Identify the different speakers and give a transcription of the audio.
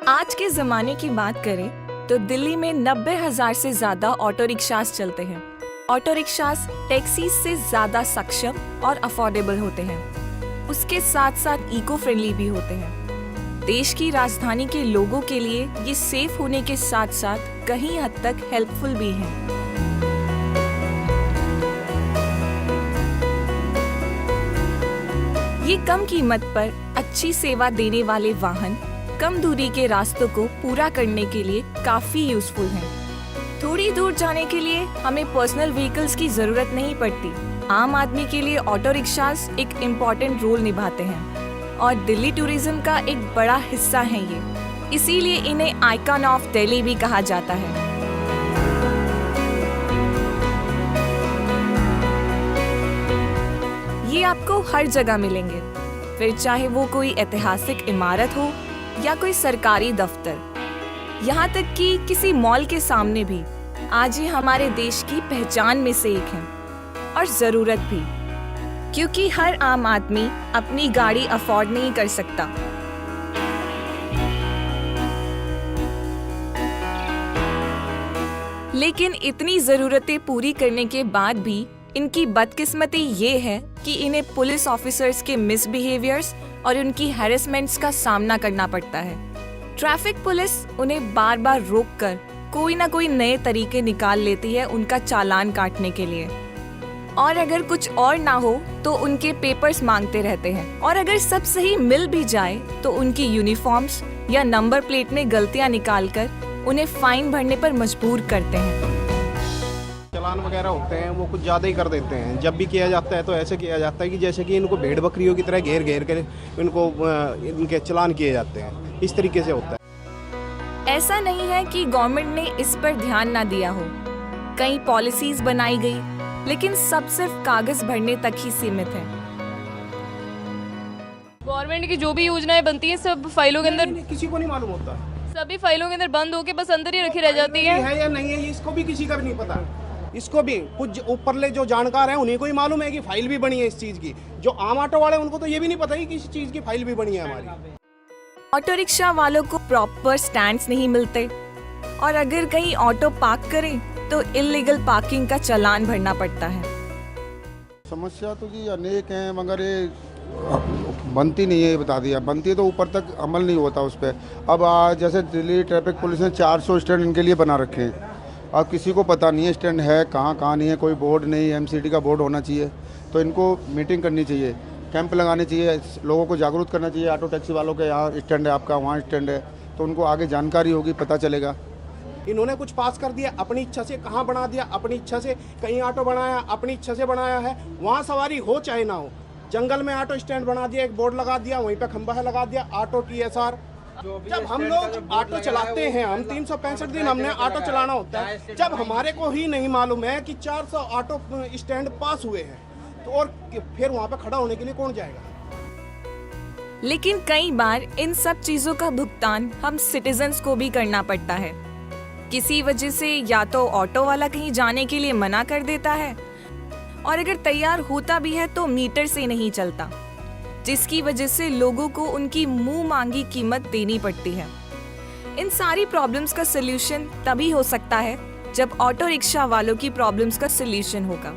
Speaker 1: आज के जमाने की बात करें तो दिल्ली में 90,000 से ज्यादा ऑटो रिक्शास चलते हैं। ऑटो रिक्शास टैक्सी से ज्यादा सक्षम और अफोर्डेबल होते हैं। उसके साथ साथ इको फ्रेंडली भी होते हैं। देश की राजधानी के लोगों के लिए ये सेफ होने के साथ साथ कहीं हद तक हेल्पफुल भी हैं। ये कम कीमत पर अच्छी सेवा देने वाले वाहन कम दूरी के रास्तों को पूरा करने के लिए काफी यूजफुल हैं। थोड़ी दूर जाने के लिए हमें पर्सनल व्हीकल्स की जरूरत नहीं पड़ती। आम आदमी के लिए ऑटो रिक्शास एक इम्पोर्टेंट रोल निभाते हैं और दिल्ली टूरिज्म का एक बड़ा हिस्सा है ये। इसीलिए इन्हें आइकॉन ऑफ दिल्ली भी कहा जाता है। ये आपको हर जगह मिलेंगे, फिर चाहे वो कोई ऐतिहासिक इमारत हो या कोई सरकारी दफ्तर, यहाँ तक कि किसी मॉल के सामने भी आज ये हमारे देश की पहचान में से एक हैं। और जरूरत भी, क्योंकि हर आम आदमी अपनी गाड़ी अफोर्ड नहीं कर सकता। लेकिन इतनी जरूरतें पूरी करने के बाद भी इनकी बदकिस्मती ये है कि इन्हें पुलिस ऑफिसर्स के मिसबिहेवियर्स और उनकी हैरेसमेंट्स का सामना करना पड़ता है। ट्रैफिक पुलिस उन्हें बार बार रोककर कोई ना कोई नए तरीके निकाल लेती है उनका चालान काटने के लिए। और अगर कुछ और ना हो तो उनके पेपर्स मांगते रहते हैं। और अगर सब सही मिल भी जाए तो उनकी यूनिफॉर्म्स या नंबर प्लेट में गलतियां निकालकर उन्हें फाइन भरने पर मजबूर करते हैं।
Speaker 2: चालान वगैरह होते हैं वो कुछ ज़्यादा ही कर देते हैं। जब भी किया जाता है तो ऐसे किया जाता है कि जैसे कि इनको भेड़ बकरियों की तरह घेर घेर कर इनको इनके चालान किए जाते हैं। इस तरीके से होता है।
Speaker 1: ऐसा नहीं है कि गवर्नमेंट ने इस पर ध्यान ना दिया हो। कई पॉलिसीज बनाई गई, लेकिन सब सिर्फ कागज भरने तक ही सीमित है।
Speaker 3: गवर्नमेंट की जो भी योजनाएं बनती हैं सब फाइलों के अंदर
Speaker 2: किसी को नहीं मालूम होता।
Speaker 3: सभी फाइलों के अंदर बंद होके बस अंदर ही रखी रह जाती
Speaker 2: है या नहीं है, इसको भी किसी का भी नहीं पता। इसको भी कुछ ऊपरले जो जानकार हैं उन्हीं को ही मालूम है कि फाइल भी बनी है इस चीज की। जो आम ऑटो वाले उनको तो ये भी नहीं पता कि किसी चीज की फाइल भी बनी है हमारी।
Speaker 1: ऑटो रिक्शा वालों को प्रॉपर स्टैंड्स नहीं मिलते और अगर कहीं ऑटो पार्क करें तो इल्लीगल पार्किंग का चालान भरना पड़ता है।
Speaker 4: समस्या तो जी अनेक हैं, मगर ये बनती नहीं है। ये बता दिया, बनती है तो ऊपर तक अमल नहीं होता उस पर। अब जैसे दिल्ली ट्रैफिक पुलिस ने 400 स्टैंड इनके लिए बना रखे हैं। अब किसी को पता नहीं है स्टैंड है कहाँ नहीं है, कोई बोर्ड नहीं, एमसीडी का बोर्ड होना चाहिए। तो इनको मीटिंग करनी चाहिए, कैंप लगाने चाहिए, लोगों को जागरूक करना चाहिए। ऑटो टैक्सी वालों के यहाँ स्टैंड है, आपका वहाँ स्टैंड है, तो उनको आगे जानकारी होगी, पता चलेगा।
Speaker 2: इन्होंने कुछ पास कर दिया अपनी इच्छा से, कहाँ बना दिया अपनी इच्छा से, कहीं ऑटो बनाया अपनी इच्छा से बनाया है। वहाँ सवारी हो चाहे ना हो, जंगल में ऑटो स्टैंड बना दिया, एक बोर्ड लगा दिया, वहीं पे खंबा है लगा दिया, ऑटो TSR। जब हम लोग ऑटो चलाते हैं, हम 365 दिन हमने ऑटो चलाना होता है। जब हमारे को ही नहीं मालूम है कि 400 ऑटो स्टैंड पास हुए हैं, तो और फिर वहाँ पे खड़ा होने के लिए कौन जाएगा?
Speaker 1: लेकिन कई बार इन सब चीजों का भुगतान हम सिटीजन्स को भी करना पड़ता है। किसी वजह से या तो ऑटो वाला कहीं जाने के लिए मना कर देता है, और अगर तैयार होता भी है तो मीटर से नहीं चलता, जिसकी वजह से लोगों को उनकी मुंह मांगी कीमत देनी पड़ती है। इन सारी प्रॉब्लम्स का सलूशन तभी हो सकता है जब ऑटो रिक्शा वालों की प्रॉब्लम्स का सलूशन होगा।